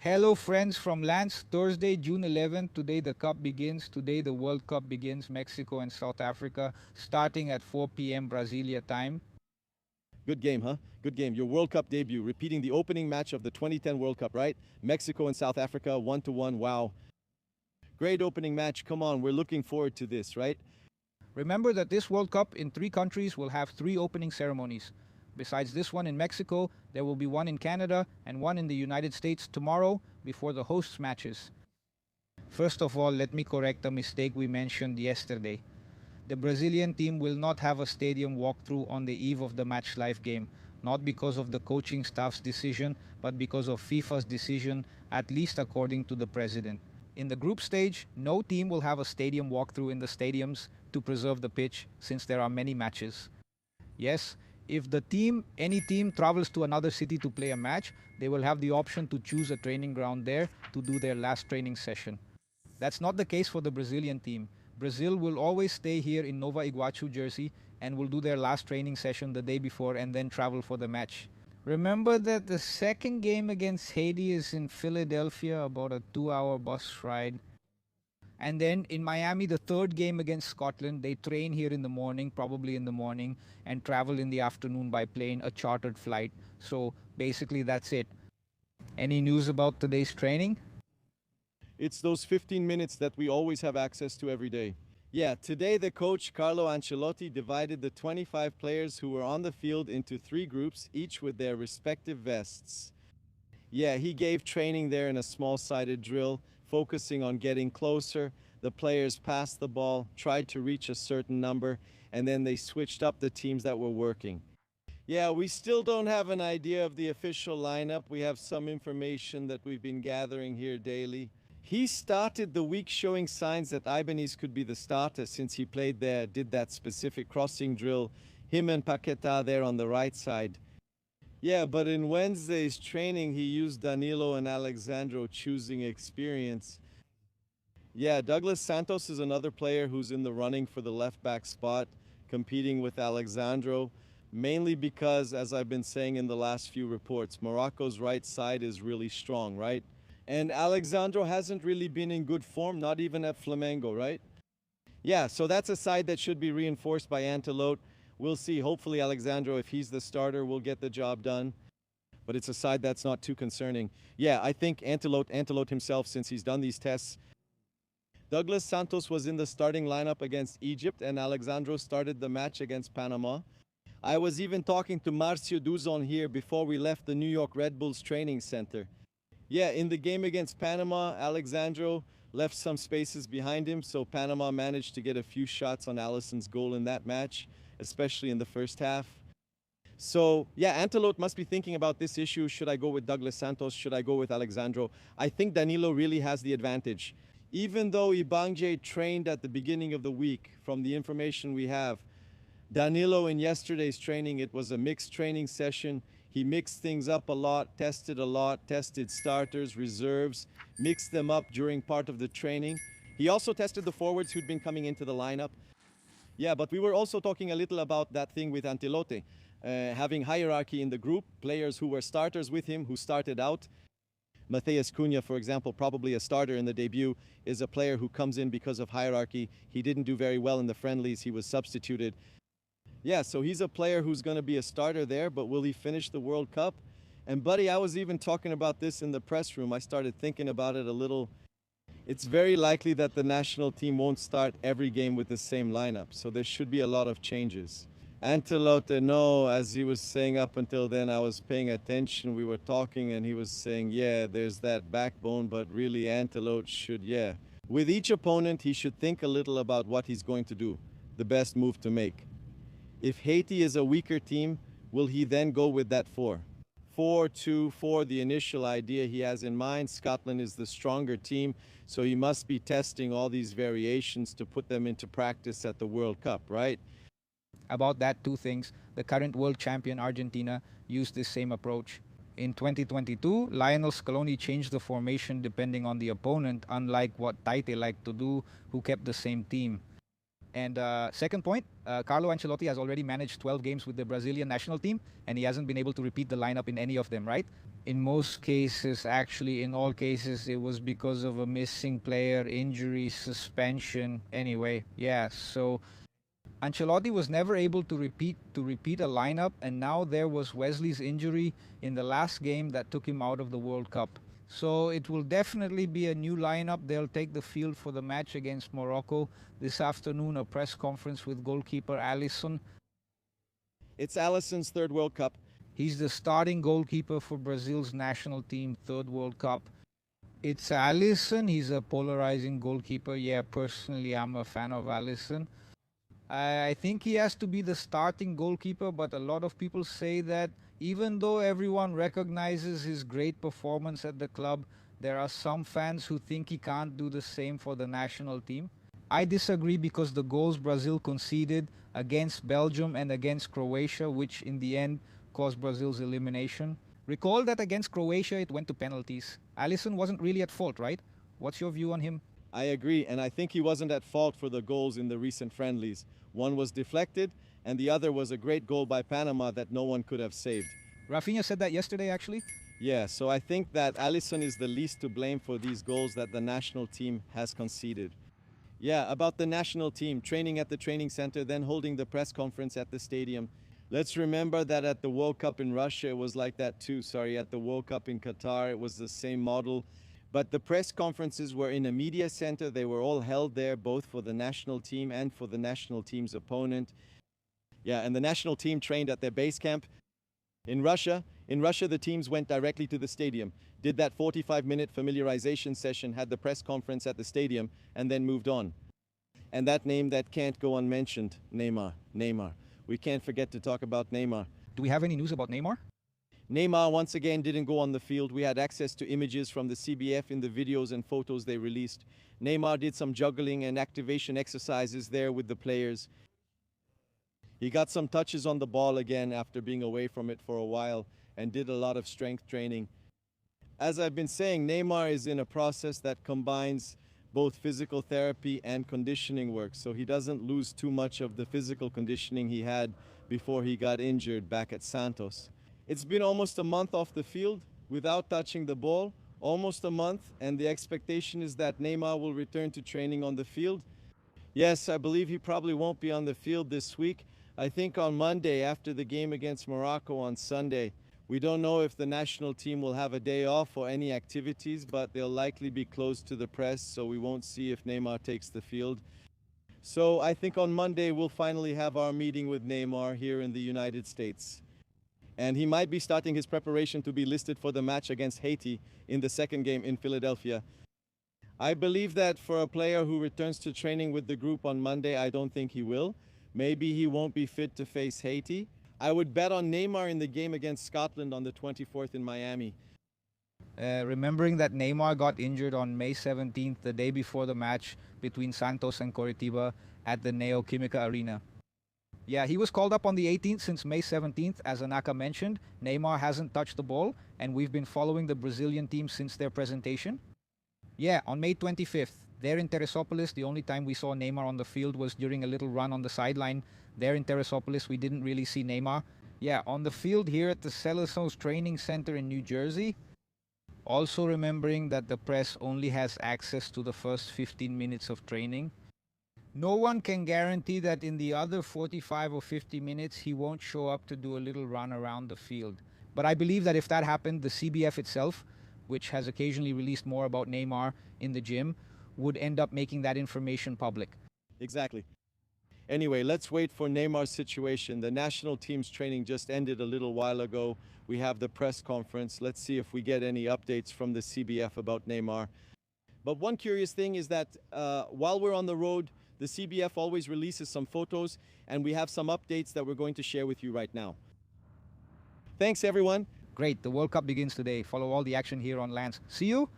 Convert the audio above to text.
Hello, friends from Lance. Thursday, June 11th. Today, the Cup begins. Today, the World Cup begins. Mexico and South Africa, starting at 4 p.m. Brasilia time. Good game, huh? Good game. Your World Cup debut, repeating the opening match of the 2010 World Cup, right? Mexico and South Africa, 1-1. Wow. Great opening match. Come on, we're looking forward to this, right? Remember that this World Cup in 3 countries will have 3 opening ceremonies. Besides this one in Mexico, there will be one in Canada and one in the United States tomorrow before the hosts matches. First of all, let me correct a mistake we mentioned yesterday. The Brazilian team will not have a stadium walkthrough on the eve of the match live game, not because of the coaching staff's decision, but because of FIFA's decision, at least according to the president. In the group stage, no team will have a stadium walkthrough in the stadiums to preserve the pitch since there are many matches. Yes, if any team travels to another city to play a match, they will have the option to choose a training ground there to do their last training session. That's not the case for the Brazilian team. Brazil will always stay here in Nova Iguaçu, Jersey, and will do their last training session the day before and then travel for the match. Remember that the second game against Haiti is in Philadelphia, about a 2 hour bus ride. And then in Miami, the third game against Scotland, they train here in the morning, probably in the morning, and travel in the afternoon by plane, a chartered flight. So basically, that's it. Any news about today's training? It's those 15 minutes that we always have access to every day. Yeah, today the coach Carlo Ancelotti divided the 25 players who were on the field into 3 groups, each with their respective vests. Yeah, he gave training there in a small-sided drill, focusing on getting closer. The players passed the ball, tried to reach a certain number, and then they switched up the teams that were working. Yeah, we still don't have an idea of the official lineup. We have some information that we've been gathering here daily. He started the week showing signs that Ibanez could be the starter since he played there, did that specific crossing drill, him and Paqueta there on the right side. Yeah, but in Wednesday's training, he used Danilo and Alexandro, choosing experience. Yeah, Douglas Santos is another player who's in the running for the left back spot, competing with Alexandro, mainly because, as I've been saying in the last few reports, Morocco's right side is really strong, right? And Alexandro hasn't really been in good form, not even at Flamengo, right? Yeah, so that's a side that should be reinforced by Antelote. We'll see. Hopefully, Alexandro, if he's the starter, will get the job done. But it's a side that's not too concerning. Yeah, I think Antelote himself, since he's done these tests. Douglas Santos was in the starting lineup against Egypt, and Alexandro started the match against Panama. I was even talking to Marcio Duzon here before we left the New York Red Bulls training center. Yeah, in the game against Panama, Alexandro left some spaces behind him, so Panama managed to get a few shots on Alisson's goal in that match, especially in the first half. So, yeah, Antelote must be thinking about this issue. Should I go with Douglas Santos? Should I go with Alexandro? I think Danilo really has the advantage. Even though Ibangye trained at the beginning of the week, from the information we have, Danilo in yesterday's training, it was a mixed training session. He mixed things up a lot, tested starters, reserves, mixed them up during part of the training. He also tested the forwards who'd been coming into the lineup. Yeah, but we were also talking a little about that thing with Antelote, having hierarchy in the group, players who were starters with him, who started out. Matheus Cunha, for example, probably a starter in the debut, is a player who comes in because of hierarchy. He didn't do very well in the friendlies. He was substituted. Yeah, so he's a player who's going to be a starter there, but will he finish the World Cup? And buddy, I was even talking about this in the press room. I started thinking about it a little. It's very likely that the national team won't start every game with the same lineup, so there should be a lot of changes. Antelote, no, as he was saying up until then, I was paying attention. We were talking and he was saying, yeah, there's that backbone, but really Antelote should, yeah. With each opponent, he should think a little about what he's going to do, the best move to make. If Haiti is a weaker team, will he then go with that 4-2-4, the initial idea he has in mind? Scotland is the stronger team, so he must be testing all these variations to put them into practice at the World Cup, right? About that, 2 things. The current world champion Argentina used this same approach. In 2022, Lionel Scaloni changed the formation depending on the opponent, unlike what Taite liked to do, who kept the same team. And second point, Carlo Ancelotti has already managed 12 games with the Brazilian national team, and he hasn't been able to repeat the lineup in any of them, right? In most cases, actually, in all cases, it was because of a missing player, injury, suspension. Anyway, yeah. So Ancelotti was never able to repeat a lineup, and now there was Wesley's injury in the last game that took him out of the World Cup. So it will definitely be a new lineup. They'll take the field for the match against Morocco this afternoon. A press conference with goalkeeper Alisson. It's Alisson's third World Cup. He's the starting goalkeeper for Brazil's national team, third World Cup. It's Alisson. He's a polarizing goalkeeper. Yeah, personally, I'm a fan of Alisson. I think he has to be the starting goalkeeper, but a lot of people say that even though everyone recognizes his great performance at the club, there are some fans who think he can't do the same for the national team. I disagree because the goals Brazil conceded against Belgium and against Croatia, which in the end caused Brazil's elimination. Recall that against Croatia it went to penalties. Alisson wasn't really at fault, right? What's your view on him? I agree, and I think he wasn't at fault for the goals in the recent friendlies. One was deflected, and the other was a great goal by Panama that no one could have saved. Rafinha said that yesterday, actually. Yeah, so I think that Alisson is the least to blame for these goals that the national team has conceded. Yeah, about the national team, training at the training center, then holding the press conference at the stadium. Let's remember that at the World Cup in Russia, it was like that too. At the World Cup in Qatar, it was the same model. But the press conferences were in a media center. They were all held there, both for the national team and for the national team's opponent. Yeah, and the national team trained at their base camp. In Russia, the teams went directly to the stadium, did that 45-minute familiarization session, had the press conference at the stadium, and then moved on. And that name that can't go unmentioned, Neymar. Neymar. We can't forget to talk about Neymar. Do we have any news about Neymar? Neymar once again didn't go on the field. We had access to images from the CBF in the videos and photos they released. Neymar did some juggling and activation exercises there with the players. He got some touches on the ball again after being away from it for a while and did a lot of strength training. As I've been saying, Neymar is in a process that combines both physical therapy and conditioning work, so he doesn't lose too much of the physical conditioning he had before he got injured back at Santos. It's been almost a month off the field without touching the ball, almost a month, and the expectation is that Neymar will return to training on the field. Yes, I believe he probably won't be on the field this week. I think on Monday after the game against Morocco on Sunday. We don't know if the national team will have a day off or any activities, but they'll likely be closed to the press, so we won't see if Neymar takes the field. So I think on Monday we'll finally have our meeting with Neymar here in the United States. And he might be starting his preparation to be listed for the match against Haiti in the second game in Philadelphia. I believe that for a player who returns to training with the group on Monday, I don't think he will. Maybe he won't be fit to face Haiti. I would bet on Neymar in the game against Scotland on the 24th in Miami. Remembering that Neymar got injured on May 17th, the day before the match between Santos and Coritiba at the Neo Química Arena. Yeah, he was called up on the 18th since May 17th. As Anaka mentioned, Neymar hasn't touched the ball, and we've been following the Brazilian team since their presentation. Yeah, on May 25th, there in Teresópolis, the only time we saw Neymar on the field was during a little run on the sideline. There in Teresópolis, we didn't really see Neymar. Yeah, on the field here at the Seleção's training center in New Jersey. Also remembering that the press only has access to the first 15 minutes of training. No one can guarantee that in the other 45 or 50 minutes he won't show up to do a little run around the field. But I believe that if that happened, the CBF itself, which has occasionally released more about Neymar in the gym, would end up making that information public. Exactly. Anyway, let's wait for Neymar's situation. The national team's training just ended a little while ago. We have the press conference. Let's see if we get any updates from the CBF about Neymar. But one curious thing is that while we're on the road, the CBF always releases some photos, and we have some updates that we're going to share with you right now. Thanks, everyone. Great, the World Cup begins today. Follow all the action here on Lance. See you